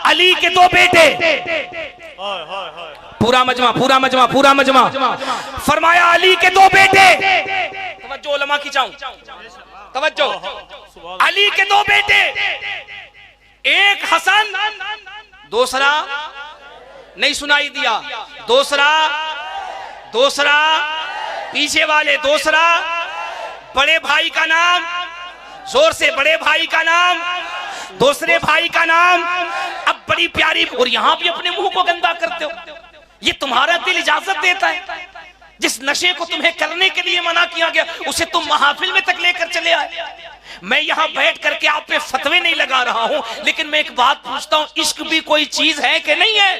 अली के दो बेटे, पूरा मजमा पूरा मजमा पूरा मजमा, फरमाया अली के दो बेटे, तवज्जो उलमा की चाहूं, तवज्जो, अली के दो बेटे, एक हसन, दूसरा नहीं सुनाई दिया, दूसरा पीछे वाले, दूसरा बड़े भाई का नाम, जोर से, बड़े भाई का नाम, दूसरे भाई का नाम। अब बड़ी प्यारी, और यहां भी अपने मुंह को गंदा करते हो, ये तुम्हारा दिल इजाजत देता है? जिस नशे को तुम्हें करने के लिए मना किया गया उसे तुम महफिल में तक लेकर चले आए। मैं यहां बैठ करके आप पे फतवे नहीं लगा रहा हूं, लेकिन मैं एक बात पूछता हूं, इश्क भी कोई चीज है कि नहीं है?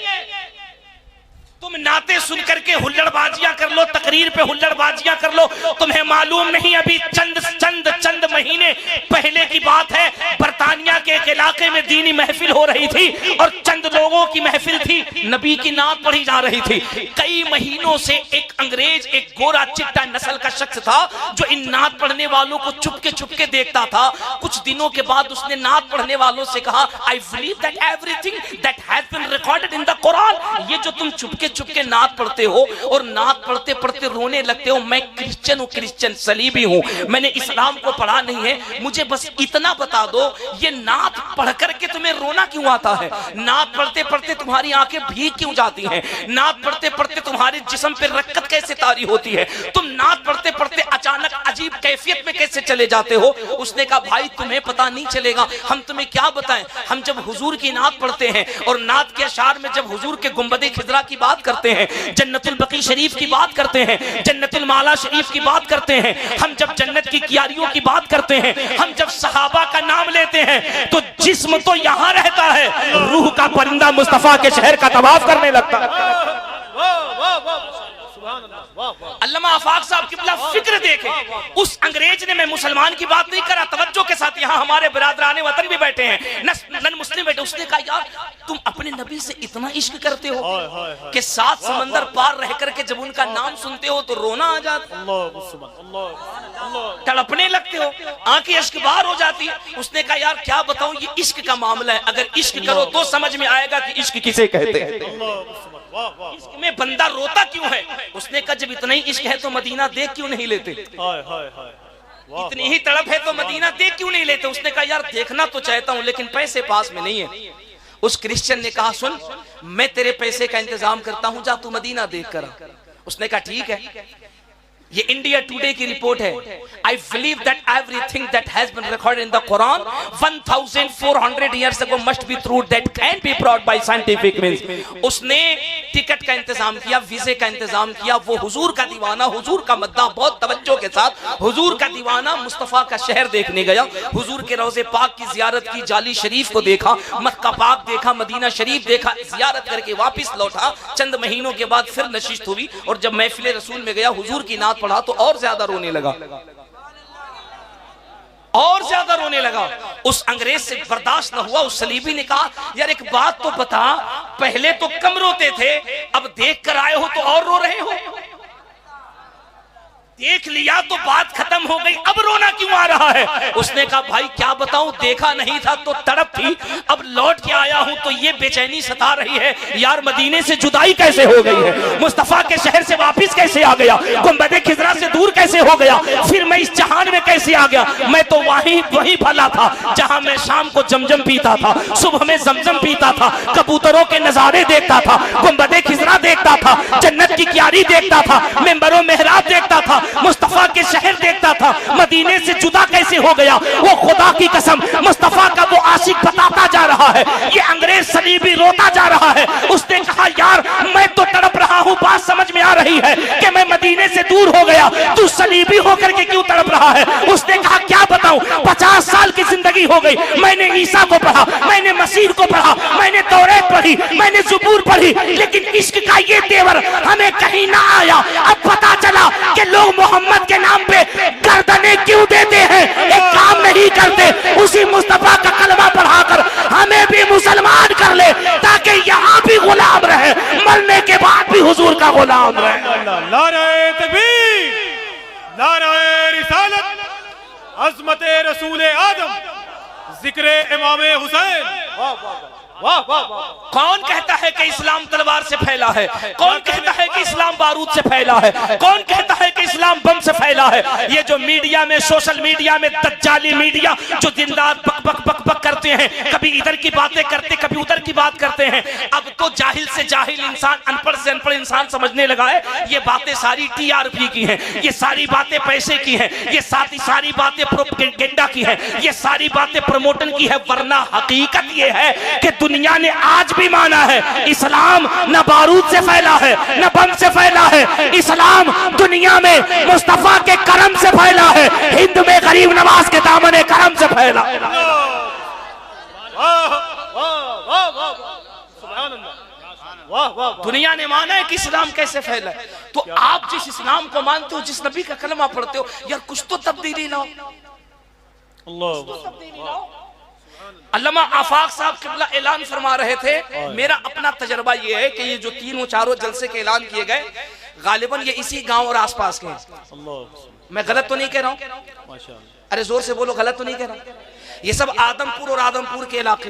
तुम नाते सुन करके हुल्लड़बाजियां कर लो, तकरीर पे हुल्लड़बाजियां कर लो, तुम्हें मालूम नहीं अभी चंद महीने पहले की बात है, बरतानिया के एक इलाके में दीनी महफिल हो रही थी और चंद लोगों की महफिल थी, नबी की नात पढ़ी जा रही थी। कई महीनों से एक अंग्रेज, एक गोरा चिट्टा नस्ल का शख्स था जो इन नात पढ़ने वालों को चुपके देखता था। कुछ दिनों के बाद उसने नात पढ़ने वालों से कहा, I believe that everything that has been recorded in the Quran, ये जो तुम चुपके नात पढ़ते हो और नात पढ़ते पढ़ते रोने लगते हो, मैं क्रिश्चियन हूं, क्रिश्चियन सलीबी हूं, मैंने इस्लाम को पढ़ा नहीं है, मुझे बस इतना बता दो, ये नात पढ़ करके तुम्हें रोना क्यों आता है? नात पढ़ते पढ़ते तुम्हारी आंखें भीग क्यों जाती हैं? नात पढ़ते पढ़ते तुम्हारे जिस्म पे रक्कत कैसे तारी होती है? तुम नात पढ़ते पढ़ते अचानक अजीब कैफियत में कैसे चले जाते हो? उसने कहा, भाई तुम्हें पता नहीं चलेगा, हम तुम्हें क्या बताएं, हम जब हुजूर की नात पढ़ते हैं और नात के अशार में जब हुजूर के गुंबदे खिजरा की बात करते हैं, जन्नतुल बकी शरीफ की बात करते हैं, जन्नतुल माला शरीफ की बात करते हैं, हम जब जन्नत की कियारियों की बात करते हैं, हम जब सहाबा का नाम लेते हैं, तो जिस्म तो यहां रहता है, रूह का परिंदा मुस्तफा के शहर का तवाफ करने लगता है। अल्लामा आफाक साहब किबला फिक्र देखे, उस अंग्रेज ने, मैं मुसलमान की बात नहीं करा, तवज्जो के साथ, यहाँ हमारे बिरादराने वतन भी बैठे हैं, नन मुस्लिम बैठे, उसने कहा, यार तुम अपने नबी से इतना इश्क करते हो कि 7 समंदर पार रह करके जब उनका नाम सुनते हो तो रोना आ जाता, तड़पने लगते हो, आंखें अश्कबार हो जाती है। उसने कहा, यार क्या बताऊं, ये इश्क का मामला है, अगर इश्क करो तो समझ में आएगा कि इश्क किसे कहते हैं, इश्क में बंदा रोता क्यों है। उसने कहा, जब इतना ही इश्क है तो मदीना देख क्यों नहीं लेते, इतनी ही तड़प है तो मदीना देख क्यों नहीं लेते। उसने कहा, यार देखना तो चाहता हूं लेकिन पैसे पास में नहीं है। उस क्रिश्चियन ने कहा, सुन मैं तेरे पैसे का इंतजाम करता हूं, जा तू मदीना देख कर। उसने कहा, ठीक है। ये इंडिया टुडे की रिपोर्ट है, I believe that everything that has been recorded in the Quran 1400 years ago must be true that can be proved by scientific means. उसने टिकट का इंतजाम किया, वीजे का इंतजाम किया, वो हुजूर का दीवाना, हुजूर का मद्दा, बहुत तवज्जो के साथ हुजूर का दीवाना मुस्तफा का शहर देखने गया, हुजूर के रोजे पाक की जियारत की, जाली शरीफ को देखा, मक्का पाक देखा, मदीना शरीफ देखा, जियारत करके वापस लौटा। चंद महीनों के बाद फिर नशिस्त हुई और जब महफिल रसूल में गया, हुजूर की नात पढ़ा तो और ज्यादा रोने लगा, और ज्यादा रोने लगा। उस अंग्रेज से बर्दाश्त न हुआ, उस सलीबी ने कहा, यार एक बात तो बता, पहले तो कम रोते थे, अब देख कर आए हो तो और रो रहे हो, देख लिया तो बात खत्म हो गई, अब रोना क्यों आ रहा है। उसने कहा, भाई क्या बताऊं, देखा नहीं था तो तड़प थी, अब लौट के आया हूं तो ये बेचैनी सता रही है, यार मदीने से जुदाई कैसे हो गई है, मुस्तफा के शहर से वापस कैसे आ गया, गुंबदे खिजरा से दूर कैसे हो गया, फिर मैं इस जहान में कैसे आ गया। मैं तो वही भला था जहां मैं शाम को जमजम पीता था, सुबह में जमजम पीता था, कबूतरों के नजारे देखता था, गुंबदे खिजरा देखता था, जन्नत की क्यारी देखता था, मेंबरों मेहराब देखता था, मुस्तफा के शहर देखता था, मदीने से जुदा कैसे हो गया। वो खुदा की कसम मुस्तफा का वो आशिक बताता जा रहा है, ये अंग्रेज सलीबी रोता जा रहा है। उसने कहा, यार मैं तो तड़प रहा हूं, बात समझ में आ रही है कि मैं मदीने से दूर हो गया, तू सलीबी होकर के क्यों तड़प रहा है। उसने कहा, क्या बताऊं, 50 साल की जिंदगी हो गई, मैंने ईसा को पढ़ा, मैंने मसीह को पढ़ा, मैंने तौरात पढ़ी, मैंने ज़बूर पढ़ी, लेकिन इश्क का ये तेवर हमें कहीं ना आया। अब पता चला कि लोग मोहम्मद के नाम पे गर्दनें क्यों देते हैं, एक काम नहीं करते, उसी मुस्तफा का कलमा पढ़ाकर हमें भी मुसलमान कर ले, ताकि यहाँ भी गुलाम रहे, मरने के बाद भी हुजूर का गुलाम रहे। नारे तकबीर, नारे रिसालत, अज़मत रसूल आदम, जिक्र इमाम हुसैन, वाह वाह वाह। कौन कहता है कि इस्लाम तलवार से फैला है? कौन कहता है कि इस्लाम बारूद से फैला है? कौन कहता है कि इस्लाम बम से फैला है? ये जो मीडिया में, सोशल मीडिया में दज्जाली मीडिया जो दिन रात बक बक बक बक करते हैं, कभी इधर की बातें करते, कभी उधर की बात करते हैं। अब तो जाहिल से जाहिल इंसान, अनपढ़ से अनपढ़ इंसान समझने लगा है ये बातें सारी टीआरपी की हैं, ये सारी बातें पैसे की हैं, ये सारी बातें प्रोपेगेंडा की हैं, ये सारी बातें प्रमोशन की है। वरना हकीकत ये है कि दुनिया ने आज भी माना है इस्लाम न बारूद से फैला है न बम से फैला है। इस्लाम दुनिया में मुस्तफा के करम से फैला है, हिंद में गरीब नवाज के दामन करम से फैला। दुनिया ने माना है कि इस्लाम कैसे फैला है। तो आप जिस इस्लाम को मानते हो, जिस नबी का कलमा पढ़ते हो, यार कुछ तो तब्दीली लाओ। अल्लामा आफाक साहब किबला ऐलान फरमा रहे थे, मेरा अपना तजर्बा ये है कि ये जो तीनों चारों जलसे के ऐलान किए गए गालिबन ये इसी गांव और आसपास के हैं। मैं गलत तो नहीं कह रहा हूँ? अरे जोर से बोलो, गलत तो नहीं कह रहा? ये सब आदमपुर और आदमपुर के इलाके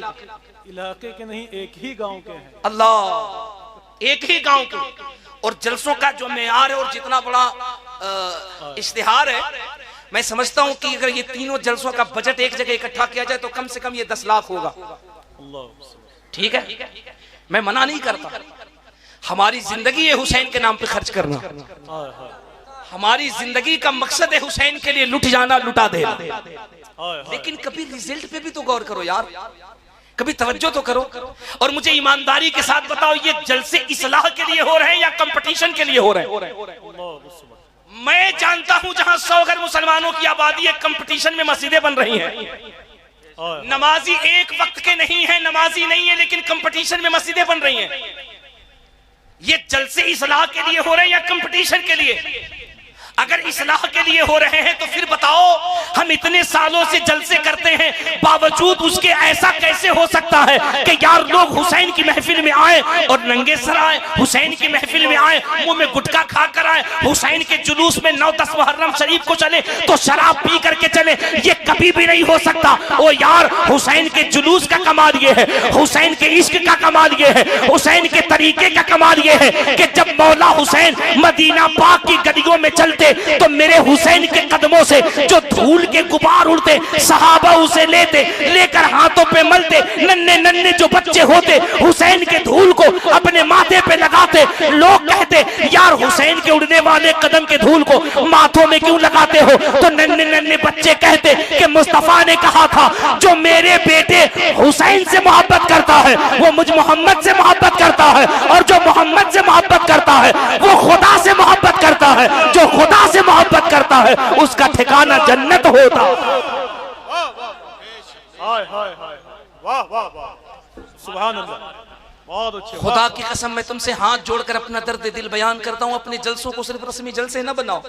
के नहीं, एक ही गांव के हैं। अल्लाह, एक ही गांव के। और जलसों का जो मेयार है और जितना बड़ा इश्तिहार है, मैं समझता हूं कि अगर ये तीनों जलसों का बजट एक जगह इकट्ठा किया जाए तो कम से कम ये 10 लाख होगा। ठीक है, मैं मना नहीं करता। हमारी जिंदगी है हुसैन के नाम पे खर्च करना, हमारी जिंदगी का मकसद है हुसैन के लिए लुट जाना, लुटा देना। लेकिन कभी रिजल्ट पे भी तो गौर करो यार, कभी तवज्जो तो करो। और मुझे ईमानदारी के साथ बताओ, ये जलसे इस्लाह के लिए हो रहे हैं या कंपटीशन के लिए हो रहे हैं? मैं जानता हूं जहां 100 घर मुसलमानों की आबादी है, कंपटीशन में मस्जिदें बन रही हैं। नमाजी एक वक्त के नहीं है, नमाजी नहीं है, लेकिन कंपटीशन में मस्जिदें बन रही हैं। ये जलसे इस्लाह के लिए हो रहे हैं या कंपटीशन के लिए? अगर इस्लाह के लिए हो रहे हैं तो फिर बताओ, हम इतने सालों से जलसे करते हैं, बावजूद उसके ऐसा कैसे हो सकता है कि यार लोग हुसैन की महफिल में आए और नंगे सर आए, हुसैन की महफिल में आए मुंह में गुटखा खा कर आए, हुसैन के जुलूस में 9-10 मुहर्रम शरीफ को चले तो शराब पी करके चले? ये कभी भी नहीं हो सकता। ओ यार, हुसैन के जुलूस का कमाल ये है, हुसैन के इश्क का कमाल ये है, हुसैन के तरीके का कमाल ये है कि जब मौला हुसैन मदीना पाक की गलियों में चलते तो मेरे हुसैन के कदमों से जो धूल के गुबार उड़ते, सहाबा उसे लेते, लेकर हाथों पे मलते। नन्हे नन्हे जो बच्चे होते हुसैन के धूल को अपने माथे पे लगाते। लोग कहते यार हुसैन के उड़ने वाले कदम के धूल को माथों में क्यों लगाते हो? तो नन्हे नन्हे बच्चे कहते कि मुस्तफा ने कहा था जो मेरे बेटे हुसैन से मोहब्बत करता है वो मुझ मोहम्मद से मोहब्बत करता है, और जो मोहम्मद से मोहब्बत करता है वो खुदा से मोहब्बत करता है, जो खुदा से मोहब्बत करता है उसका ठिकाना जन्नत होता। वाह वाह वाह, सुभान अल्लाह, बहुत अच्छे। खुदा की कसम मैं तुमसे हाथ जोड़कर अपना दर्द दिल बयान करता हूं, अपने जलसों को सिर्फ रस्मी जलसे न बनाओ,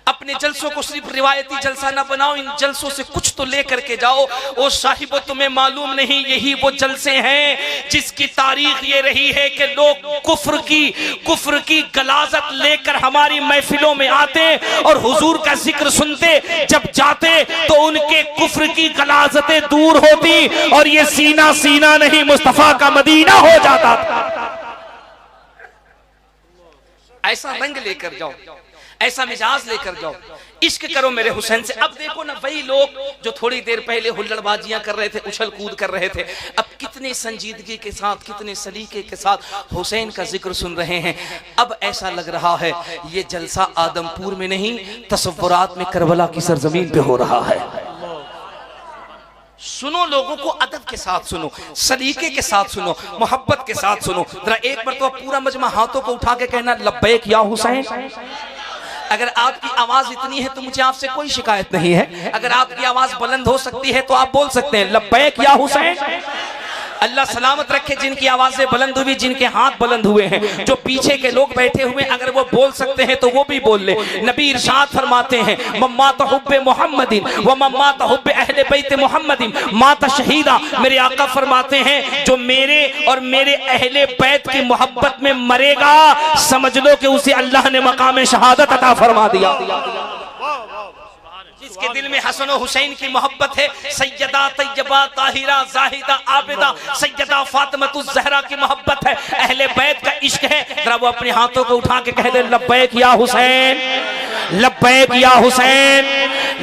अपने जलसों को सिर्फ रिवायती जलसा ना बनाओ, इन जलसों से कुछ तो लेकर के जाओ। ओ साहिबो, तुम्हें मालूम नहीं यही वो जलसे हैं जिसकी तारीख ये रही है कि लोग कुफ्र की गलाजत लेकर हमारी महफिलों में आते और हुजूर का जिक्र सुनते, जब जाते तो उनके कुफ्र की गलाजतें दूर होती और ये सीना सीना नहीं मुस्तफा का मदीना हो जाता था। ऐसा रंग लेकर जाओ, ऐसा मिजाज लेकर जाओ, इश्क करो मेरे हुसैन से। अब देखो ना, वही लोग जो थोड़ी देर पहले हुल्लड़बाजियां कर रहे थे, उछल कूद कर रहे थे, अब कितने संजीदगी के साथ, कितने सलीके के साथ हुसैन का जिक्र सुन रहे हैं। अब ऐसा लग रहा है ये जलसा आदमपुर में नहीं, तसव्वुरात में करबला की सरजमीन पे हो रहा है। सुनो, लोगों को अदब के साथ सुनो, सलीके के साथ सुनो, मोहब्बत के साथ सुनो। जरा एक बार तो पूरा मजमा हाथों को उठा के कहना लब्बैक या हुसैन। अगर आपकी आवाज इतनी है तो मुझे आपसे कोई शिकायत नहीं है। अगर आपकी आवाज बुलंद हो सकती है तो आप बोल सकते हैं लब्बैक या हुसैन। अल्लाह सलामत रखे जिनकी आवाजें बुलंद हुई, जिनके हाथ बुलंद हुए हैं। जो पीछे के लोग बैठे हुए अगर वो बोल सकते हैं तो वो भी बोल ले। नबी इरशाद फरमाते हैं मम्मा तहुब्बे मुहम्मदिन व मम्मा तहुब्बे अहले बैत मुहम्मदिन माता शहीदा। मेरे आका फरमाते हैं जो मेरे और मेरे अहले बैत की मोहब्बत में मरेगा, समझ लो कि उसे अल्लाह ने मकाम शहादत अता फरमा दिया। जिसके दिल में हसन और हुसैन की मोहब्बत है, सैयदा तैयबा ताहिरा जाहिदा आबिदा सैयदा फातिमातुज ज़हरा की मोहब्बत है, अहले बैत का इश्क है, जरा वो अपने हाथों को उठा के कह दे लब्बैक या हुसैन, लब्बैक या हुसैन,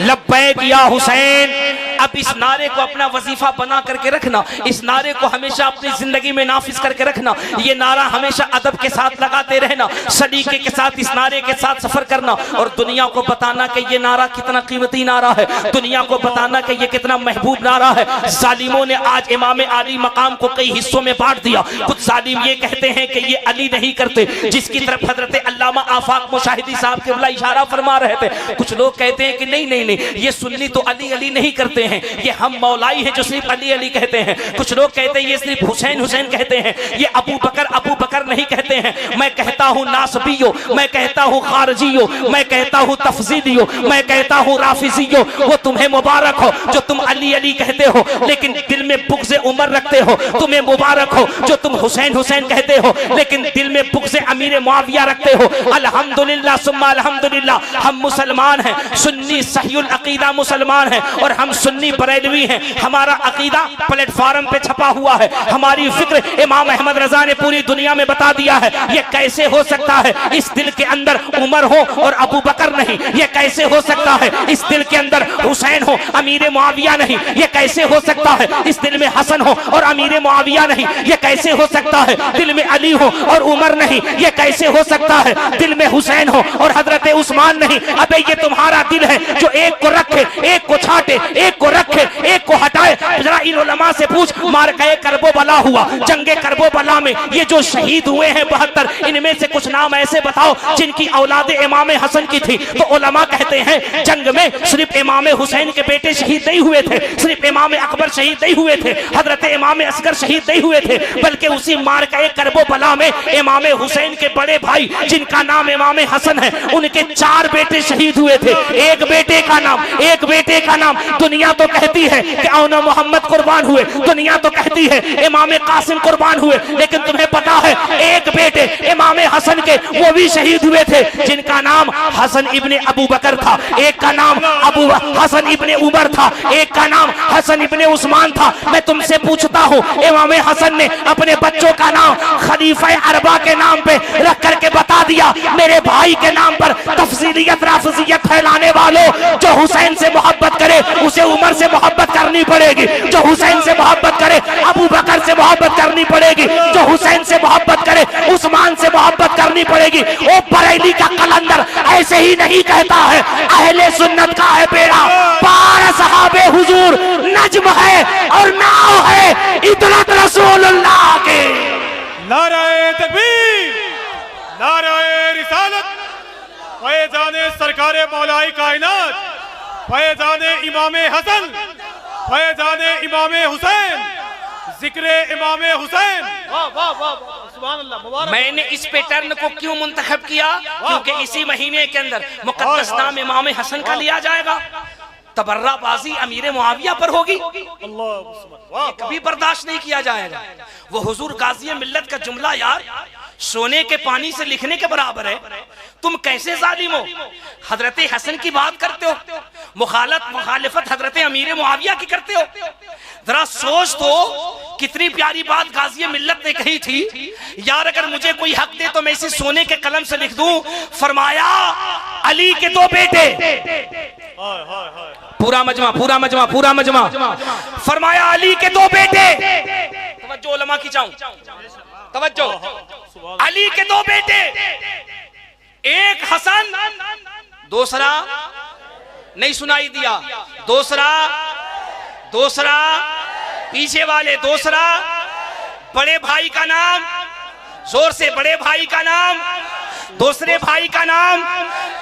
लब्बैक या हुसैन। अब इस नारे को अपना वजीफा बना करके रखना, इस नारे को हमेशा अपनी जिंदगी में नाफिज करके रखना, ये नारा हमेशा अदब के साथ लगाते रहना, सलीके के साथ इस नारे के साथ सफर करना और दुनिया को बताना कि ये नारा कितना कीमती नारा है, दुनिया को बताना कि ये कितना महबूब नारा है। जालिमों ने आज इमाम अली मकाम को कई हिस्सों में बांट दिया। कुछ जालिम ये कहते हैं कि ये अली नहीं करते, जिसकी तरफ हजरत अल्लामा आफाक मुशाहिदी साहब के बला इशारा फरमा रहे थे। कुछ लोग कहते हैं कि नहीं नहीं नहीं, ये सुन्नी तो अली अली नहीं करते हैं, ये हम मौलाई हैं जो सिर्फ अली अली कहते हैं। कुछ लोग कहते हैं ये सिर्फ हुसैन हुसैन कहते हैं, ये अबू बकर नहीं कहते हैं। मैं कहता हूँ नासबियो, मैं कहता हूँ खारजियो, मैं कहता हूँ तफजीलियो, मैं कहता हूँ राफिजियो, वो तुम्हें मुबारक हो जो तुम अली अली कहते हो लेकिन दिल में बुग़्ज़ उमर रखते हो। तुम्हें मुबारक हो जो तुम हुसैन हुसैन कहते हो लेकिन दिल में बुग़्ज़ अमीर मुआविया रखते हो। अल्हम्दुलिल्लाह सुम्मा अल्हम्दुलिल्लाह, हम मुसलमान हैं, सुन्नी सहीउल अकीदा मुसलमान हैं और हम सुन्नी बरेलवी हैं। हमारा अकीदा प्लेटफार्म पे छपा हुआ है, हमारी फिक्र इमाम अहमद रजा ने पूरी दुनिया में बता दिया है। ये कैसे हो सकता है इस दिल के अंदर उमर हो और अबू बकर नहीं, ये कैसे हो सकता है इस दिल के अंदर हुसैन हो अमीर मुआविया नहीं, ये कैसे हो सकता है इस दिल में हसन हो और अमीर मुआविया नहीं, ये कैसे हो सकता है दिल में अली हो और उमर नहीं, ये कैसे हो सकता है दिल में हुसैन हो और हजरत उस्मान नहीं। अबे ये तुम्हारा दिल है जो एक को रखे, एक को छाटे, एक को रखे, एक को हटाए। जरा इन उलमा से पूछ, मारकाए करबला हुआ, जंगे करबला में ये जो शहीद हुए हैं 72, इनमें से कुछ नाम ऐसे बताओ जिनकी औलाद इमाम हसन की थी। तो उलमा कहते हैं जंग में सिर्फ इमाम हुसैन के बेटे शहीद नहीं हुए थे, सिर्फ इमाम अकबर शहीद नहीं हुए थे, हजरत इमाम असगर शहीद नहीं हुए थे, बल्कि उसी मारकाए करबला में इमाम हुसैन के बड़े भाई जिनका नाम इमाम हसन है, उनके 4 बेटे शहीद हुए थे। एक बेटे का नाम दुनिया तो कहती है कि औना मोहम्मद कुर्बान हुए, दुनिया तो कहती है इमाम कासिम कुर्बान हुए, लेकिन तुम्हें पता है एक बेटे इमाम हसन के वो भी शहीद हुए थे जिनका नाम हसन इब्ने अबू बकर था, एक का नाम हसन इब्ने उमर था, एक का नाम हसन इब्ने उस्मान था। मैं तुमसे पूछता हूँ, इमाम हसन ने अपने बच्चों का नाम खलीफा अरबा के नाम पे रख करके बता दिया, मेरे भाई के नाम पर तफसीलियत राफिजियत फैलाने वालों, जो हुसैन से मोहब्बत करे उसे उमर से मोहब्बत करनी पड़ेगी, जो हुसैन से मोहब्बत करे अबू बकर से मोहब्बत करनी पड़ेगी, जो हुसैन से मोहब्बत करे उस्मान से मोहब्बत करनी पड़ेगी। ओ बरेली का कलंदर ऐसे ही नहीं कहता है, अहले सुन्नत का है बेड़ा पार सहाबे हुजूर नज्म है और नाव है इतरत रसूलुल्लाह के। नाराए तकबीर, नाराए रिसालत, फैज़ाने सरकारे मौलाई कायनात, फैज़ाने इमामे हसन, फैज़ाने इमामे हुसैन, जिक्रे इमामे हुसैन। वाह वाह वाह, सुभान अल्लाह, मुबारक। मैंने इस पैटर्न को क्यों मुंतखब किया? क्योंकि इसी महीने के अंदर मुकद्दस नाम इमाम हसन का लिया जाएगा, तबर्राबाजी अमीर मुआविया पर होगी, ये कभी बर्दाश्त नहीं किया जाएगा। वो हुजूर गाज़ी मिल्लत का जुमला यार सोने के पानी से लिखने के बराबर है। तुम कैसे जालिम हो, हजरत हसन की बात करते हो, मुखालिफत हजरत अमीर मुआविया की करते हो। जरा सोच तो, कितनी प्यारी बात गाज़ी मिल्लत ने कही थी, यार अगर मुझे कोई हक दे तो मैं इसे सोने के कलम से लिख दूं। फरमाया अली के 2 बेटे, पूरा मजमा, फरमाया अली के 2 बेटे, तवज्जो उलमा की चाहूं, तवज्जो, अली के 2 बेटे, एक हसन, दूसरा नहीं सुनाई दिया, दूसरा पीछे वाले, दूसरा बड़े भाई का नाम, जोर से बड़े भाई का नाम, दूसरे भाई का नाम।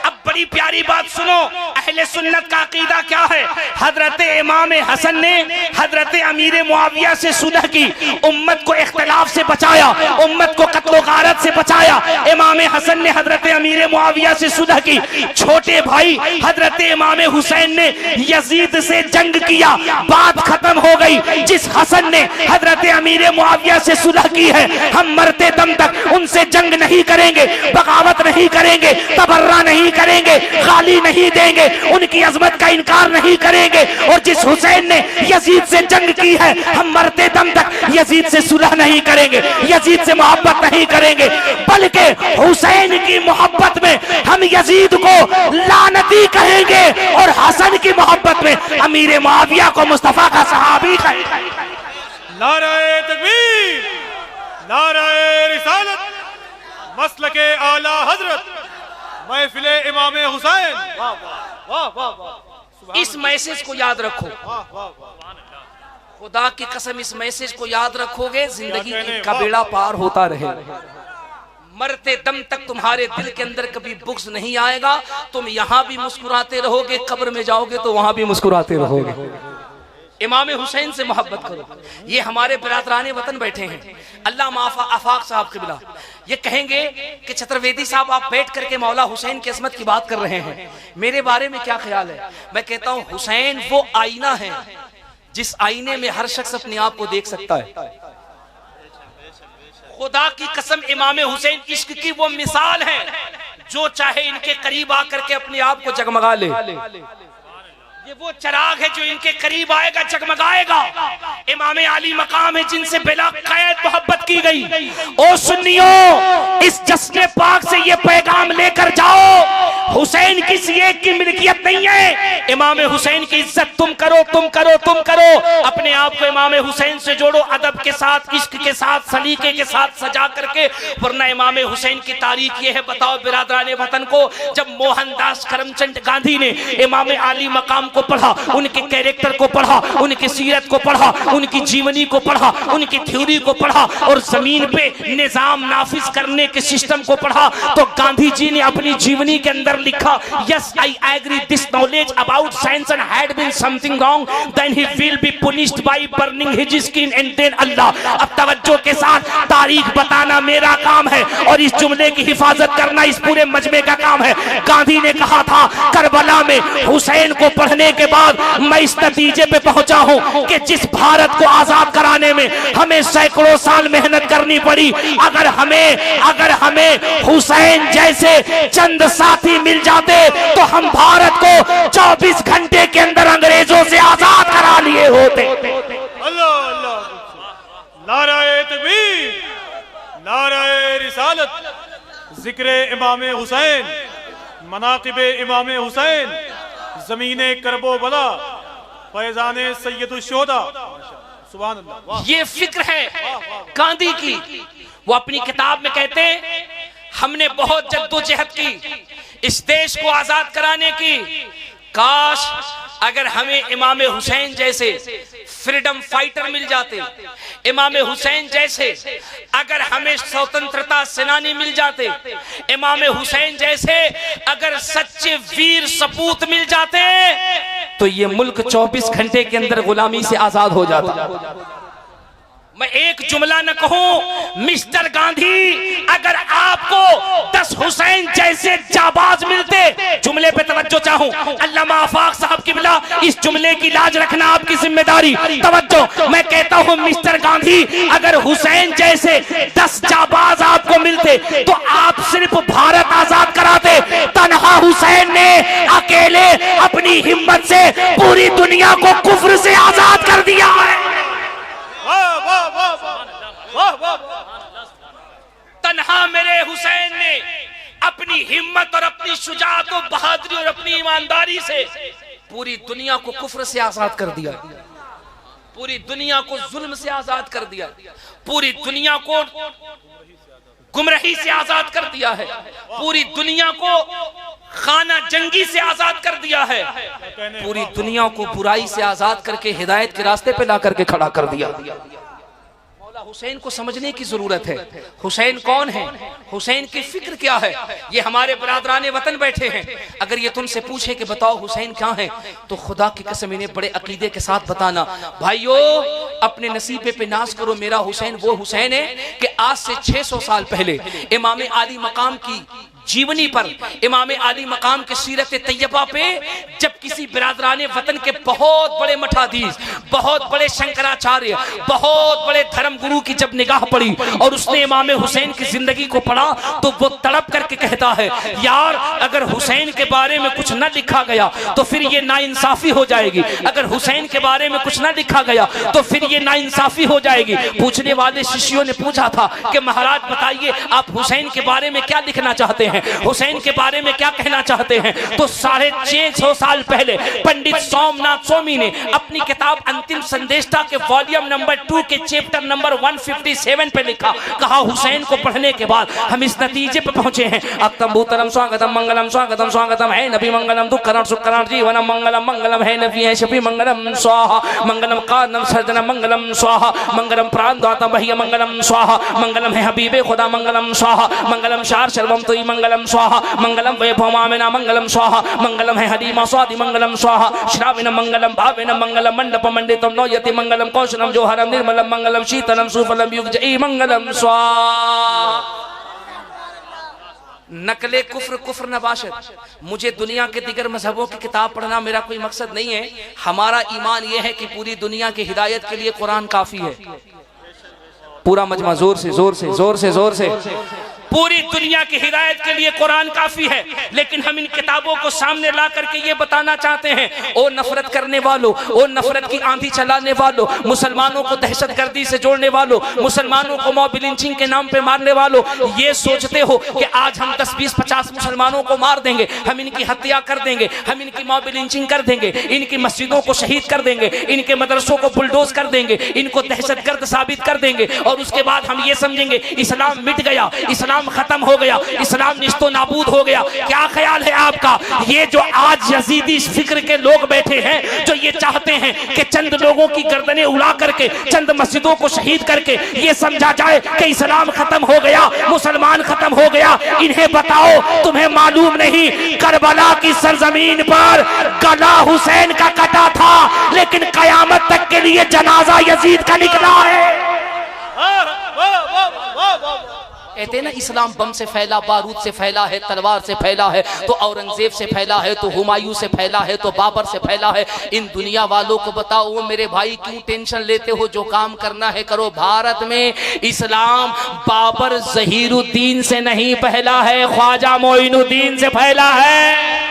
अब बड़ी प्यारी बात सुनो, अहले सुन्नत का अकीदा क्या है? हजरत इमाम हसन ने हजरत अमीर मुआविया से सुलह की, उम्मत को इख्तिलाफ से बचाया, उम्मत को कत्लो गारत से बचाया। इमाम हसन ने हजरत अमीर मुआविया से सुलह की, छोटे भाई हजरत इमाम हुसैन ने यजीद से जंग किया, बात खत्म हो गई। जिस हसन ने हजरत अमीर मुआविया से सुलह की है, हम मरते दम तक उनसे जंग नहीं करेंगे, बगावत नहीं करेंगे, तबर्रा नहीं करेंगे, गाली नहीं देंगे, उनकी अजमत का इनकार नहीं करेंगे। और जिस हुसैन ने यजीद से जंग की है, हम मरते दम तक यजीद से सुलह नहीं करेंगे, यजीद से मोहब्बत नहीं करेंगे, बल्कि हुसैन की मोहब्बत में हम यजीद को लानती कहेंगे और हसन की मोहब्बत में अमीर मुआविया को मुस्तफा का सहाबी कहेंगे। नाराए तकबीर, नाराए रिसालत, मसलके आला हजरत, महफिले इमाम हुसैन। वाह वाह वाह वाह। इस मैसेज को याद रखो, खुदा की कसम इस मैसेज को याद रखोगे, जिंदगी का बेड़ा पार होता रहे। मरते दम तक तुम्हारे दिल के अंदर कभी बुग़्ज़ नहीं आएगा। तुम यहाँ भी मुस्कुराते रहोगे, कब्र में जाओगे तो वहां भी मुस्कुराते रहोगे। इमाम हुसैन से मोहब्बत करो। ये हमारे बिरादराने वतन बैठे हैं, अल्लामा आफाक साहब क़िबला, ये कहेंगे कि चतुर्वेदी साहब आप बैठ करके मौला हुसैन की अज़मत की बात कर रहे हैं, मेरे बारे में क्या ख्याल है? मैं कहता हूँ हुसैन वो आईना है जिस आईने में हर शख्स अपने आप को देख सकता है। खुदा की कसम इमाम हुसैन इश्क की वो मिसाल है, जो चाहे इनके करीब आकर के अपने आप को जगमगा ले। ये वो चिराग है जो इनके करीब आएगा, जगमगाएगा। इमाम आली मकाम है जिनसे बिला कैद मोहब्बत की गई। ओ सुन्नियों, इस जश्न पाक से ये पैगाम लेकर जाओ, हुसैन किसी एक की मिल्कियत नहीं है। इमाम हुसैन की इज्जत तुम करो, तुम करो, तुम करो। अपने आप को इमाम हुसैन से जोड़ो, अदब के साथ, इश्क के साथ, सलीके के साथ सजा करके। वरना इमाम हुसैन की तारीख ये है, बताओ बिरादराने वतन को, जब मोहनदास करमचंद गांधी ने इमाम आली मकाम को पढ़ा, उनके कैरेक्टर को पढ़ा, उनकी सीरत को पढ़ा, उनकी जीवनी को पढ़ा, उनकी थ्योरी को पढ़ा और जमीन पे निजाम नाफिज करने के सिस्टम को पढ़ा, तो गांधी जी ने अपनी जीवनी के अंदर लिखा, yes I agree this knowledge about science and had been something wrong then he will be punished by burning his skin and then Allah. अब तवज्जो के साथ, तारीख बताना मेरा काम है और इस जुमले की हिफाजत करना इस पूरे मजमे का काम है। गांधी ने कहा था, करबला में हुसैन को पढ़ने के बाद मैं इस नतीजे पे पहुंचा हूं कि जिस भारत को आजाद कराने में हमें सैकड़ों साल मेहनत करनी पड़ी, अगर हमें हुसैन जैसे चंद साथी मिल जाते तो हम भारत को 24 घंटे के अंदर अंग्रेजों से आजाद करा लिए होते। अल्लाह अल्लाह, नाराए तकबीर, नाराए रिसालत, जिक्र इमाम हुसैन, मनाकिबे इमाम हुसैन, ज़मीने करबो बला, फैज़ाने सैयदुश्शोहदा। सुभान अल्लाह। ये फिक्र है गांधी की। वो अपनी किताब में कहते हैं, हमने बहुत जद्दोजहद की इस देश को आजाद कराने की, काश अगर हमें इमाम हुसैन जैसे फ्रीडम फाइटर मिल जाते, इमाम हुसैन जैसे अगर हमें स्वतंत्रता सेनानी मिल जाते, इमाम हुसैन जैसे अगर सच्चे वीर सपूत मिल जाते, तो ये मुल्क 24 घंटे के अंदर गुलामी से आजाद हो जाता। मैं एक जुमला न कहूं, मिस्टर गांधी, अगर आपको 10 हुसैन जैसे जाबाज मिलते, जुमले पे तवज्जो चाहूं, अल्लामा आफाक साहब क़िबला, इस जुमले की लाज रखना आपकी जिम्मेदारी। तवज्जो, मैं कहता हूं मिस्टर गांधी, अगर हुसैन जैसे 10 जाबाज आपको मिलते तो आप सिर्फ भारत आजाद कराते। तन्हा हुसैन ने अकेले अपनी हिम्मत से पूरी दुनिया को कुफ्र से आजाद कर दिया है। तन्हा मेरे हुसैन ने अपनी हिम्मत और अपनी शुजाअत और बहादुरी और अपनी ईमानदारी से पूरी दुनिया को कुफ्र से आजाद कर दिया, पूरी दुनिया को जुल्म से आजाद कर दिया, पूरी दुनिया को गुमराही से आजाद कर दिया है, पूरी दुनिया को खाना जंगी से आजाद कर दिया है, पूरी दुनिया को बुराई से आजाद करके हिदायत के रास्ते पे ला करके खड़ा कर दिया। मौला हुसैन को समझने की जरूरत है। हुसैन कौन है, हुसैन की फिक्र क्या है। ये हमारे बरादराने वतन बैठे हैं, अगर ये तुमसे पूछे कि बताओ हुसैन क्या है, तो खुदा की कसम इन्हें बड़े अकीदे के साथ बताना। भाइयों, अपने नसीबे पे नाज करो, मेरा हुसैन वो हुसैन है कि आज से 600 साल पहले इमाम आली मकाम की जीवनी पर, इमाम आली मकाम के सीरत तैयबा पे जब किसी बिरादराने वतन के बहुत बड़े मठाधीश, बहुत बड़े शंकराचार्य, बहुत बड़े धर्म गुरु की जब निगाह पड़ी और उसने इमाम हुसैन की जिंदगी को पढ़ा तो वो तड़प करके कहता है, यार अगर हुसैन के बारे में कुछ न लिखा गया तो फिर ये नाइंसाफी हो जाएगी, अगर हुसैन के बारे में कुछ न लिखा गया तो फिर ये नाइंसाफी हो जाएगी। पूछने वाले शिष्यों ने पूछा था कि महाराज बताइए आप हुसैन के बारे में क्या लिखना चाहते हैं, हुसैन के बारे में क्या कहना चाहते हैं? तो 650 साल पहले पंडित सोमनाथ स्वामी ने अपनी किताब अंतिम संदेष्टा के वॉल्यूम नंबर 2 के चैप्टर नंबर 157 पे लिखा, कहा हुसैन को पढ़ने के बाद हम इस नतीजे पे पहुंचे हैं, अक्तम भूतरम स्वागतम मंगलम स्वागतम स्वागतम है नबी मंगलम दुःखरम सुखरम जीवनम मंगलम मंगलम है नबी है शफी मंगलम स्वाहा मंगलम कारणम सर्जनम मंगलम स्वाहा मंगलम प्राणदाता वही मंगलम स्वाहा मंगलम है हबीबे खुदा मंगलम स्वाहा मंगलम शार शर्वम तुई मंगलम स्वाहा मंगलम वैभवमामिना मंगलम स्वाहा मंगलम है हलीमा स्वादि मंगलम स्वाहा श्राविन मंगलम भाविन मंगलम मंडप मंडितम नौयति मंगलम कौशलम जोहरम निर्मलम मंगलम शीतलम सुफलम युगजई मंगलम स्वाहा। नकले कुफ्र कुफ्र नबाशत। मुझे दुनिया के दिगर मजहबों की किताब पढ़ना मेरा कोई मकसद नहीं है, हमारा ईमान यह है कि पूरी दुनिया की हिदायत के लिए कुरान काफी है। पूरा मजमा जोर से जोर से जोर से जोर से, पूरी दुनिया की हिदायत के लिए कुरान काफी है। लेकिन हम इन किताबों को सामने ला करके ये बताना चाहते हैं, ओ नफरत करने वालों, ओ नफरत की आंधी चलाने वालों, मुसलमानों को दहशतगर्दी से जोड़ने वालों, मुसलमानों को मॉब लिंचिंग के नाम पे मारने वालों, ये सोचते हो कि आज हम 10, 20, 50 मुसलमानों को मार देंगे, हम इनकी हत्या कर देंगे, हम इनकी मॉब लिंचिंग कर देंगे, इनकी मस्जिदों को शहीद कर देंगे, इनके मदरसों को बुलडोज कर देंगे, इनको दहशतगर्द साबित कर देंगे और उसके बाद हम ये समझेंगे इस्लाम मिट गया, इस्लाम खत्म हो गया, इस्लाम निस्तो नाबूद हो गया। क्या ख्याल है आपका? ये जो आज यजीदी फिक्र के लोग बैठे हैं जो ये चाहते हैं कि चंद लोगों की गर्दनें उड़ा करके, चंद मस्जिदों को शहीद करके ये समझा जाए कि इस्लाम खत्म हो गया, मुसलमान खत्म हो गया, इन्हें बताओ तुम्हें मालूम नहीं करबला की सरजमीन पर गला हुसैन का कटा था, लेकिन कयामत तक के लिए जनाजा यजीद का निकला है। कहते ना इस्लाम बम से फैला, बारूद से फैला है, तलवार से फैला है, तो औरंगजेब से फैला है, तो हुमायूं से फैला है, तो बाबर से फैला है। इन दुनिया वालों को बताओ वो मेरे भाई क्यों टेंशन लेते हो? जो काम करना है करो। भारत में इस्लाम बाबर जहीरुद्दीन से नहीं फैला है, ख्वाजा मोइनुद्दीन से फैला है।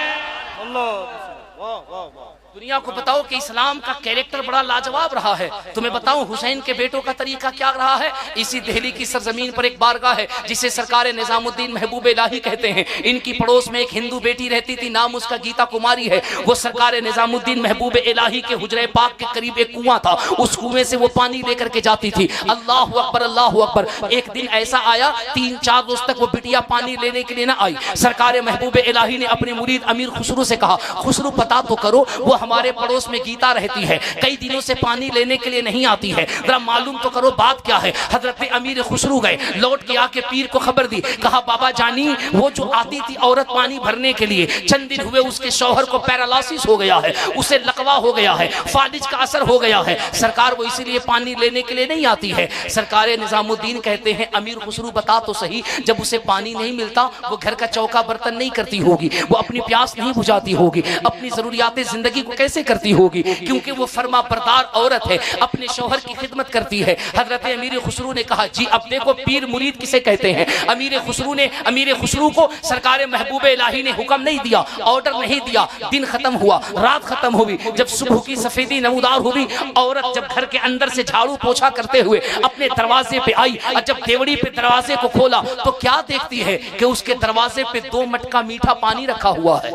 दुनिया को बताओ कि इस्लाम का कैरेक्टर बड़ा लाजवाब रहा है। तुम्हें बताऊं हुसैन के बेटों का तरीका क्या रहा है। इसी दिल्ली की सरजमीन पर एक बारगाह है जिसे सरकार निजामुद्दीन महबूब इलाही कहते हैं। इनकी पड़ोस में एक हिंदू बेटी रहती थी, नाम उसका गीता कुमारी है। वो सरकार निजामुद्दीन महबूब इलाही के हुजरे पाक के करीब एक कुआं था, उस कुएं से वो पानी लेकर के जाती थी। अल्लाह अकबर अल्लाह अकबर। एक दिन ऐसा आया 3-4 रोज तक वो बिटिया पानी लेने के लिए ना आई। सरकार महबूब इलाही ने अपने मुरीद अमीर खुसरू से कहा, खुसरू पता तो करो वो हमारे पड़ोस में गीता रहती है, कई दिनों से पानी लेने के लिए नहीं आती है, जरा मालूम तो करो बात क्या है। हजरत अमीर खुसरू गए, लौट के आके पीर को खबर दी, कहा बाबा जानी वो जो आती थी औरत पानी भरने के लिए, चंद दिन हुए उसके शौहर को पैरालिसिस हो गया है, उसे लकवा हो गया है, फालिज का असर हो गया है, सरकार वो इसीलिए पानी लेने के लिए नहीं आती है। सरकार निजामुद्दीन कहते हैं अमीर खुसरू बता तो सही, जब उसे पानी नहीं मिलता वो घर का चौका बर्तन नहीं करती होगी, वो अपनी प्यास नहीं बुझाती होगी, अपनी जरूरियात जिंदगी को कैसे करती होगी? क्योंकि वो फर्मा बरदार औरत है, अपने शौहर की खिदमत करती है। हजरत अमीर खुसरू ने कहा जी अब देखो पीर मुरीद किसे कहते हैं। अमीर खुसरू को सरकार महबूब इलाही ने हुक्म नहीं दिया, ऑर्डर नहीं दिया। दिन खत्म हुआ, रात खत्म हुई, जब सुबह की सफेदी नमूदार हुई, औरत जब घर के अंदर से झाड़ू पोछा करते हुए अपने दरवाजे पे आई और जब देवड़ी पे दरवाजे को खोला तो क्या देखती है कि उसके दरवाजे पे 2 मटका मीठा पानी रखा हुआ है।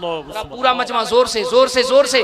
पूरा मजमा जोर से जोर से जोर से।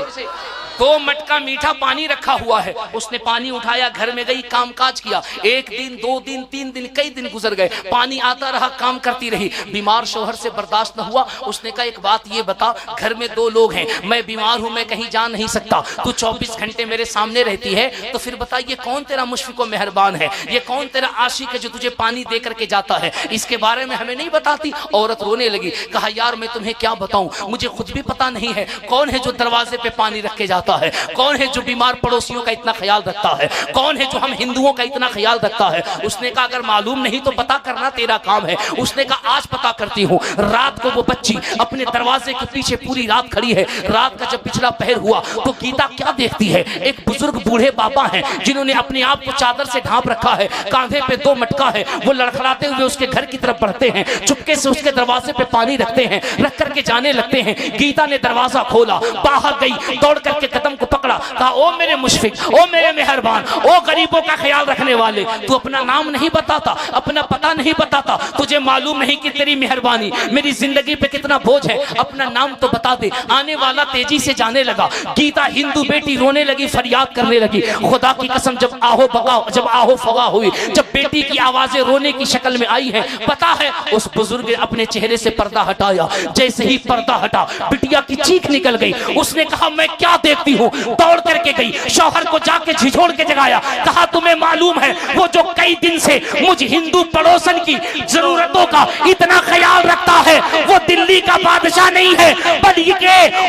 2 मटका मीठा पानी रखा हुआ है। उसने पानी उठाया, घर में गई, कामकाज किया। 1 दिन 2 दिन 3 दिन कई दिन गुजर गए, पानी आता रहा, काम करती रही। बीमार शौहर से बर्दाश्त न हुआ, उसने कहा एक बात ये बता, घर में 2 लोग हैं, मैं बीमार हूं, मैं कहीं जा नहीं सकता, तू 24 घंटे मेरे सामने रहती है, तो फिर बता ये कौन तेरा मुशफिक व मेहरबान है, ये कौन तेरा आशिक है जो तुझे पानी दे करके जाता है, इसके बारे में हमें नहीं बताती। औरत रोने लगी, कहा यार मैं तुम्हें क्या बताऊं, मुझे खुद भी पता नहीं है कौन है जो दरवाजे पे पानी रख के जाता खाता है? कौन है जो बीमार पड़ोसियों का इतना ख्याल रखता है? कौन है जो हम हिंदुओं का इतना ख्याल रखता है? उसने कहा अगर मालूम नहीं तो पता करना तेरा काम है। उसने कहा आज पता करती हूँ। रात को वो बच्ची अपने दरवाजे के पीछे पूरी रात खड़ी है। रात का जब पिछला पहर हुआ तो गीता क्या देखती है? एक बुजुर्ग बूढ़े बाबा हैं जिन्होंने अपने आप को चादर से ढांप रखा है, कांधे पे 2 मटका है। वो लड़खड़ाते हुए उसके घर की तरफ बढ़ते हैं, चुपके से उसके दरवाजे पे पानी रखते हैं, रख करके जाने लगते हैं। गीता ने दरवाजा खोला, बाहर गई, दौड़ करके कदम को पकड़ा, कहा ओ मेरे मुशफिक, ओ मेरे मेहरबान, ओ गरीबों का ख्याल रखने वाले, तू अपना नाम नहीं बताता, अपना पता नहीं बताता, तुझे मालूम नहीं कि तेरी मेहरबानी मेरी जिंदगी पे कितना बोझ है, अपना नाम तो बता दे। आने वाला तेजी से जाने लगा। गीता हिंदू बेटी रोने लगी, फरियाद करने लगी। खुदा की कसम जब आहो फगा हुई, जब बेटी की आवाजें रोने की शक्ल में आई है, पता है उस बुजुर्ग ने अपने चेहरे से पर्दा हटाया। जैसे ही पर्दा हटा, बिटिया की चीख निकल गई। उसने कहा मैं क्या देखती हूँ? दौड़ करके गई, शौहर को जाके झिझोड़ के जगाया, कहा तुम्हें मालूम है वो जो कई दिन से मुझ हिंदू पड़ोसन की जरूरतों का इतना ख्याल रखता है, वो दिल्ली का बादशाह नहीं है बल्कि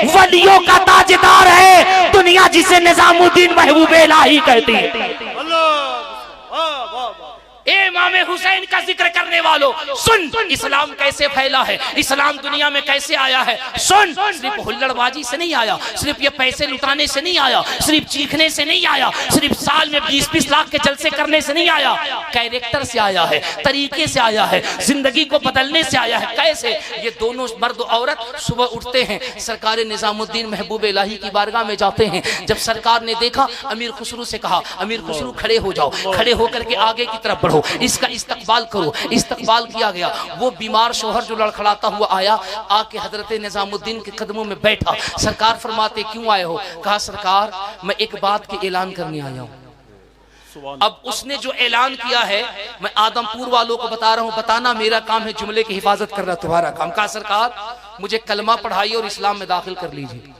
वलियों का ताजदार है, दुनिया जिसे निजामुद्दीन महबूब इलाही कहती है। इमाम हुसैन का जिक्र करने वालों, सुन इस्लाम कैसे फैला है, इस्लाम दुनिया में कैसे आया है। सुन, सिर्फ हुल्लड़बाजी से नहीं आया, सिर्फ ये पैसे लुटाने से नहीं आया, सिर्फ चीखने से नहीं आया, सिर्फ साल में 20-20 लाख के जलसे करने से नहीं आया, कैरेक्टर से आया है, तरीके से आया है, जिंदगी को बदलने से आया है। कैसे? ये दोनों मर्द औरत सुबह उठते हैं, सरकार निजामुद्दीन महबूब इलाही की बारगाह में जाते हैं। जब सरकार ने देखा, अमीर खुसरू से कहा अमीर खुसरू खड़े हो जाओ, खड़े होकर के आगे की तरफ बढ़ो, इसका इस्तकबाल करो। इस्तकबाल किया गया। वो बीमार शोहर जो लड़खड़ाता हुआ आया, आके हजरत निजामुद्दीन के कदमों में बैठा। सरकार फरमाते क्यों आए हो? कहा सरकार मैं एक बात की ऐलान करने आया हूं। अब उसने जो ऐलान किया है मैं आदमपुर वालों को बता रहा हूं, बताना मेरा काम है, जुमले की हिफाजत करना तुम्हारा काम। कहा सरकार मुझे कलमा पढ़ाइए और इस्लाम में दाखिल कर लीजिए,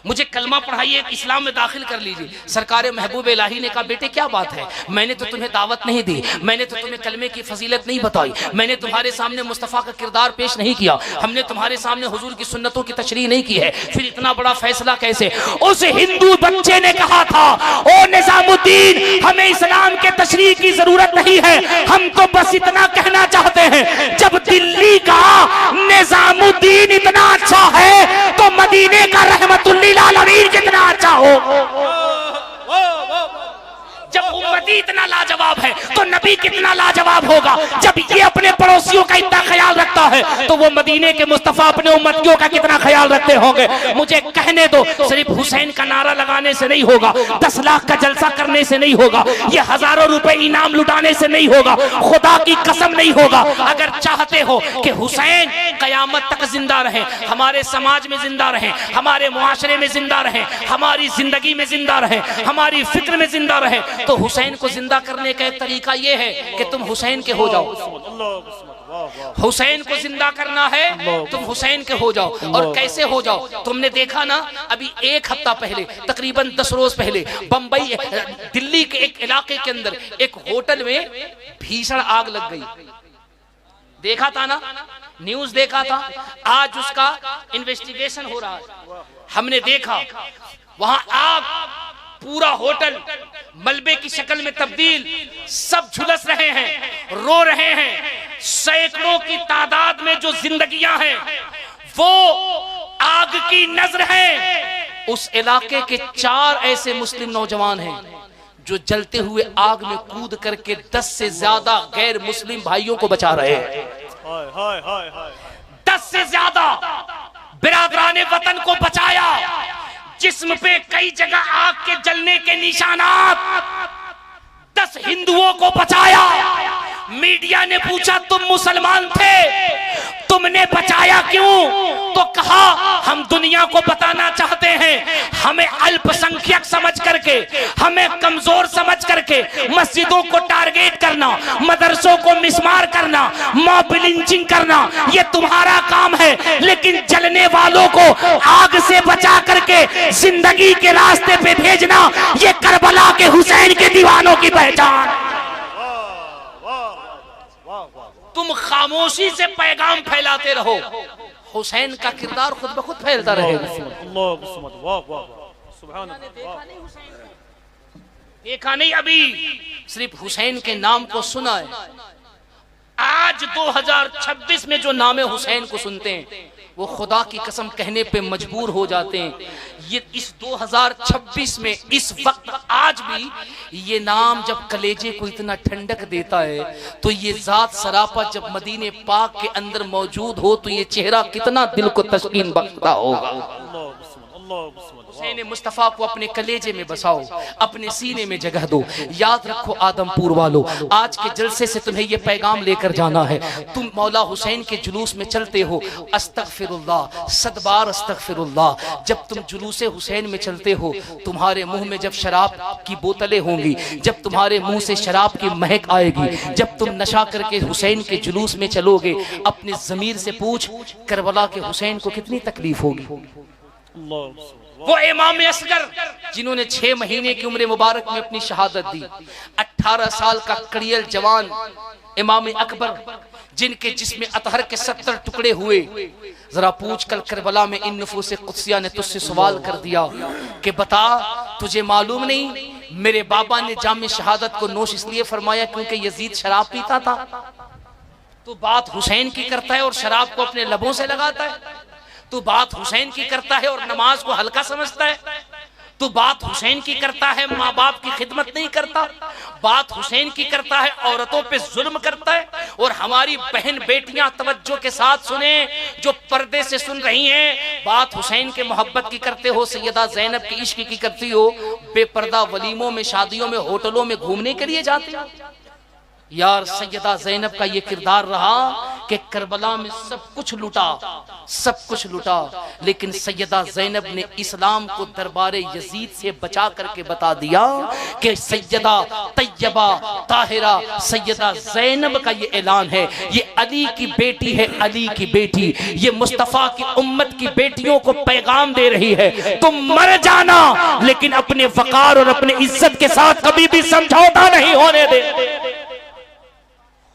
मुझे कलमा पढ़ाइए, इस्लाम में दाखिल कर लीजिए। सरकार महबूब इलाही ने कहा बेटे क्या बात है, मैंने तो तुम्हें दावत नहीं दी, मैंने तो तुम्हें कलमे की फजीलत नहीं बताई, मैंने तुम्हारे सामने मुस्तफ़ा का किरदार पेश नहीं किया, हमने तुम्हारे सामने हुजूर की सुन्नतों की तशरीह नहीं की है, फिर इतना बड़ा फैसला कैसे? उस हिंदू बच्चे ने कहा था ओ निजामुद्दीन हमें इस्लाम के तशरीह की जरूरत नहीं है, हम तो बस इतना कहना चाहते हैं जब दिल्ली का निजामुद्दीन इतना अच्छा है तो मदीने का रहमतुल्लिल आलमीन कितना अच्छा हो। जब उम्मती इतना लाजवाब है तो नबी कितना लाजवाब होगा। जब ये अपने पड़ोसियों का इतना ख्याल रखता है तो वो मदीने के मुस्तफा अपने उम्मतियों का कितना ख्याल रखते होंगे। मुझे कहने दो, सिर्फ हुसैन का नारा लगाने से नहीं होगा, 10 लाख का जलसा करने से नहीं होगा, ये हजारों रुपए इनाम लुटाने से नहीं होगा, खुदा की कसम नहीं होगा। अगर चाहते हो कि हुसैन कयामत तक जिंदा रहे, हमारे समाज में जिंदा रहे, हमारे मुआशरे में जिंदा रहे, हमारी जिंदगी में जिंदा रहे, हमारी फिक्र में जिंदा रहे, तो हुसैन को जिंदा करने का एक तरीका यह है कि तुम हुसैन के हो जाओ। हुसैन को जिंदा करना है, तुम हुसैन के हो जाओ। और कैसे हो जाओ? तुमने देखा ना अभी 1 हफ्ता पहले, तकरीबन 10 रोज पहले, बंबई दिल्ली के एक इलाके के अंदर एक होटल में भीषण आग लग गई। देखा था ना, न्यूज देखा था, आज उसका इन्वेस्टिगेशन हो रहा है। हमने देखा वहां आग, पूरा होटल मलबे की शक्ल में तब्दील, सब झुलस रहे हैं, रो रहे हैं। सैकड़ों की तादाद में जो जिंदगियां हैं वो आग की नजर है। उस इलाके के 4 ऐसे मुस्लिम नौजवान हैं जो जलते हुए आग में कूद करके 10 से ज्यादा गैर मुस्लिम भाइयों को बचा रहे हैं। 10 से ज्यादा बिरादराने वतन को बचाया। जिस्म पे कई जगह आग के जलने के निशानात, 10 हिंदुओं को बचाया। मीडिया ने पूछा तुम मुसलमान थे, तुमने बचाया क्यों? तो कहा हम दुनिया को बताना चाहते हैं हमें अल्पसंख्यक समझ करके, हमें कमजोर समझ करके मस्जिदों को टारगेट करना, मदरसों को मिसमार करना, मॉब लिंचिंग करना, ये तुम्हारा काम है। लेकिन जलने वालों को आग से बचा करके जिंदगी के रास्ते पे भेजना, ये करबला के हुसैन के दीवानों की पहचान। तुम खामोशी से पैगाम फैलाते रहो, हुसैन का किरदार खुद ब खुद फैलता रहेगा। अल्लाह वाह वाह सुभान अल्लाह। देखा नहीं, अभी सिर्फ हुसैन के नाम को सुना है। आज 2026 में जो नामे हुसैन को सुनते हैं वो खुदा की कसम कहने पे मजबूर हो जाते हैं। ये इस 2026 में इस वक्त आज भी ये नाम जब कलेजे को इतना ठंडक देता है तो ये जात सरापा जब मदीने पाक के अंदर मौजूद हो तो ये चेहरा कितना दिल को तस्कीन बख्शता होगा। हुसैन मुस्तफा को अपने कलेजे में बसाओ, अपने सीने में जगह दो। याद रखो आदमपुर वालों, आज के जलसे से तुम्हें ये पैगाम लेकर जाना है। तुम मौला हुसैन के जुलूस में चलते हो, अस्तगफिरुल्लाह, सदबार अस्तगफिरुल्लाह। जब तुम जुलूसे हुसैन में चलते हो, तुम्हारे मुंह में जब शराब की बोतलें होंगी, जब तुम्हारे मुंह से शराब की महक आएगी, जब तुम नशा करके हुसैन के जुलूस में चलोगे, अपने ज़मीर से पूछ करबला के हुसैन को कितनी तकलीफ होगी। वो इमाम असगर जिन्होंने 6 महीने की उम्र मुबारक में अपनी शहादत दी, 18 साल का कड़ियल जवान इमाम अकबर जिनके जिस्म अतहर के 70 टुकड़े हुए। जरा पूछ कल करबला में इन नफूस कुद्सिया ने तुझसे सवाल कर दिया कि बता तुझे मालूम नहीं मेरे बाबा ने जामे शहादत को नोश इसलिए फरमाया क्योंकि यजीद शराब पीता था। तो बात हुसैन की करता है और शराब को अपने लबों से लगाता है। तू बात हुसैन की करता है और नमाज को हल्का समझता है। तू बात हुसैन की करता है, माँ बाप की खिदमत नहीं करता। बात हुसैन की करता है, औरतों पे जुल्म करता है। और हमारी बहन बेटियां तवज्जो के साथ सुने जो पर्दे से सुन रही हैं, बात हुसैन के मोहब्बत की करते हो, सैयदा ज़ैनब के इश्क की करती हो, बेपर्दा वलीमों में, शादियों में, होटलों में घूमने के लिए जाते हो। यार सैयदा ज़ैनब का ये किरदार रहा कि करबला में सब कुछ लुटा, लेकिन सैयदा ज़ैनब ने इस्लाम को दरबारे यजीद से बचा करके बता दिया कि सैयदा तैयबा ताहिरा सैयदा ज़ैनब का ये ऐलान है, ये अली की बेटी है, अली की बेटी, ये मुस्तफ़ा की उम्मत की बेटियों को पैगाम दे रही है, तुम मर जाना लेकिन अपने वकार और अपने इज्जत के साथ कभी भी समझौता नहीं होने दे।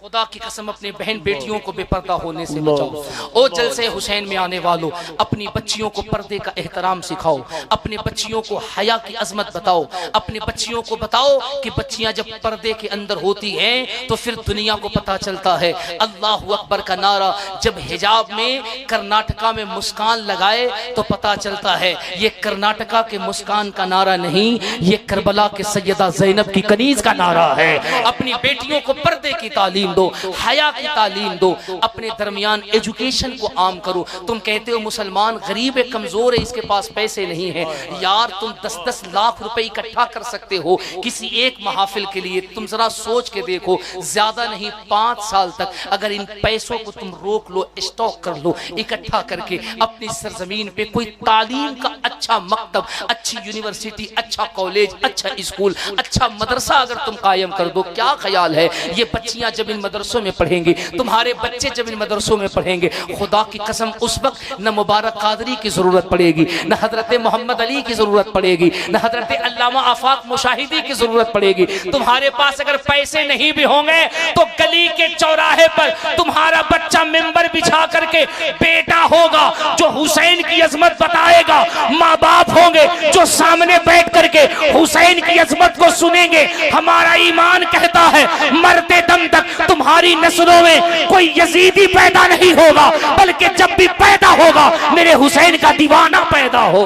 खुदा की कसम अपने बहन बेटियों को बेपर्दा होने से बचाओ। ओ जलसे हुसैन में आने वालों, अपनी बच्चियों को पर्दे का एहतराम सिखाओ, अपने बच्चियों को हया की अजमत बताओ, अपने बच्चियों को बताओ कि बच्चियां जब पर्दे के अंदर होती हैं तो फिर दुनिया को पता चलता है। अल्लाहु अकबर का नारा जब हिजाब में कर्नाटका में मुस्कान लगाए तो पता चलता है ये कर्नाटका के मुस्कान का नारा नहीं, ये करबला के सैयदा ज़ैनब की कनीज का नारा है। अपनी बेटियों को पर्दे की तालीम दो, हया की तालीम दो, अपने दरमियान एजुकेशन को आम करो। तुम कहते हो मुसलमान गरीब है, कमजोर है, इसके पास पैसे नहीं है। यार तुम 10-10 लाख रुपए इकट्ठा कर सकते हो किसी एक महफिल के लिए। तुम जरा सोच के देखो, ज्यादा नहीं 5 साल तक अगर इन पैसों को तुम रोक लो, स्टॉक कर लो, इकट्ठा करके अपनी सरजमीन पे कोई तालीम का अच्छा मकतब, अच्छी यूनिवर्सिटी, अच्छा कॉलेज, अच्छा स्कूल, अच्छा मदरसा अगर तुम कायम कर दो, क्या ख्याल है ये बच्चियां जब इन मदरसों में पढ़ेंगे, तुम्हारे बच्चे जब इन मदरसों में पढ़ेंगे, खुदा की कसम उस वक्त न मुबारक कादरी की जरूरत पड़ेगी, न हजरत मोहम्मद अली की जरूरत पड़ेगी, न हजरत अल्लामा आफाक मुशाहिदी की जरूरत पड़ेगी। तुम्हारे पास अगर पैसे नहीं भी होंगे तो गली के चौराहे पर तुम्हारा बच्चा मिंबर बिछा करके बेटा होगा जो हुसैन की अजमत बताएगा, माँ बाप होंगे जो सामने बैठ करके हुसैन की अजमत को सुनेंगे। हमारा ईमान कहता है मरते दम तक तुम्हारी नस्लों में कोई यजीदी पैदा नहीं होगा, बल्कि जब भी पैदा होगा मेरे हुसैन का दीवाना पैदा हो।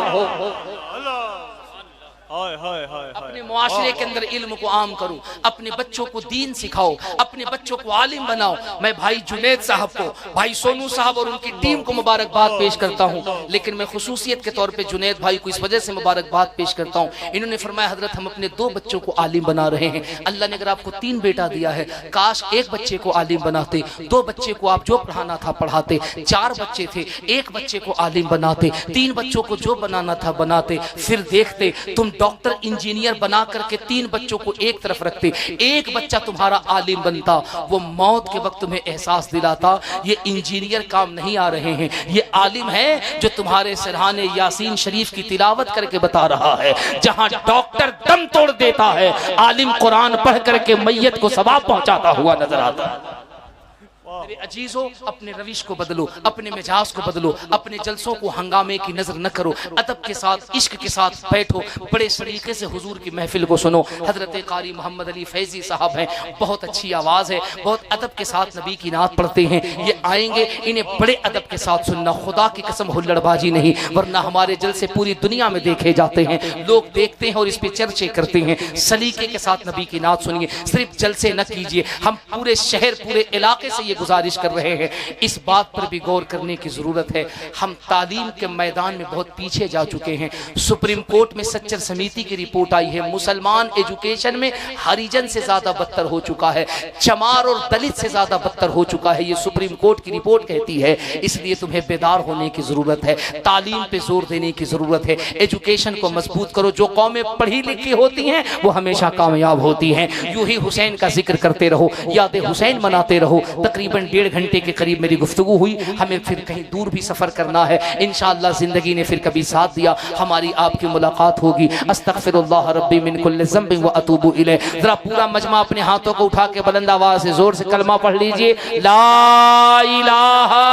अपने मुआशरे के अंदर इल्म को आम करो, अपने बच्चों को दीन सिखाओ, अपने बच्चों को आलिम बनाओ। मैं भाई जुनैद साहब को, भाई सोनू साहब और उनकी टीम को मुबारकबाद पेश करता हूं, लेकिन मैं खुसूसियत के तौर पे जुनैद भाई को इस वजह से मुबारकबाद पेश करता हूं, इन्होंने फरमाया हजरत हम अपने 2 बच्चों को आलिम बना रहे हैं। अल्लाह ने अगर आपको 3 बेटा दिया है, काश 1 बच्चे को आलिम बनाते, 2 बच्चे को आप जो पढ़ाना था पढ़ाते, 4 बच्चे थे 1 बच्चे को आलिम बनाते, 3 बच्चों को जो बनाना था बनाते, फिर देखते तुम डॉक्टर इंजीनियर बना करके 3 बच्चों को एक तरफ रखते, 1 बच्चा तुम्हारा आलिम बनता। वो मौत के वक्त तुम्हें एहसास दिलाता ये इंजीनियर काम नहीं आ रहे हैं, ये आलिम है जो तुम्हारे सिरहाने यासीन शरीफ की तिलावत करके बता रहा है। जहां डॉक्टर दम तोड़ देता है, आलिम कुरान पढ़ करके मैयत को सवाब पहुंचाता हुआ नजर आता है। मेरे अजीजों, अपने रविश को बदलो, अपने मिजाज को बदलो, अपने जलसों को हंगामे की नजर न करो, अदब के साथ, इश्क के साथ बैठो, बड़े सलीके से हुजूर की महफिल को सुनो। हजरत कारी मोहम्मद अली फैजी साहब हैं, बहुत अच्छी आवाज है, बहुत अदब के साथ नबी की नात पढ़ते हैं। ये आएंगे, इन्हें बड़े अदब के साथ सुनना, खुदा की कसम हुल्लड़बाजी नहीं, वरना हमारे जलसे पूरी दुनिया में देखे जाते हैं, लोग देखते हैं और इस पे चर्चे करते हैं। सलीके के साथ नबी की नात सुनिए, सिर्फ जलसे न कीजिए। हम पूरे शहर, पूरे इलाके से ये गुजारिश कर रहे हैं, इस बात पर भी गौर करने की जरूरत है। हम तालीम के मैदान में बहुत पीछे जा चुके हैं। सुप्रीम कोर्ट में सच्चर समिति की रिपोर्ट आई है, मुसलमान एजुकेशन में हरिजन से ज्यादा बदतर हो चुका है, चमार और दलित से ज्यादा बदतर हो चुका है, ये सुप्रीम कोर्ट की रिपोर्ट कहती है। इसलिए तुम्हें बेदार होने की जरूरत है, तालीम पे जोर देने की जरूरत है, एजुकेशन को मजबूत करो। जो कौमें पढ़ी लिखी होती हैं वो हमेशा कामयाब होती हैं। यूं ही हुसैन का जिक्र करते रहो, याद हुसैन मनाते रहो। तकरीबन 1.5 घंटे के करीब मेरी गुफ्तगू हुई, हमें फिर कहीं दूर भी सफर करना है, इंशाअल्लाह जिंदगी ने फिर कभी साथ दिया, हमारी आपकी मुलाकात होगी। अस्तगफिरुल्लाह रब्बी मिन कुल्लि ज़ंबिन व अतूबु इलैह। जरा पूरा मजमा अपने हाथों को उठा के बुलंद आवाज से जोर से कलमा पढ़ लीजिए, ला इलाहा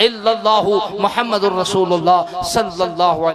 इल्लल्लाहु मुहम्मदुर रसूलुल्लाह सल्लल्लाहु अलैहि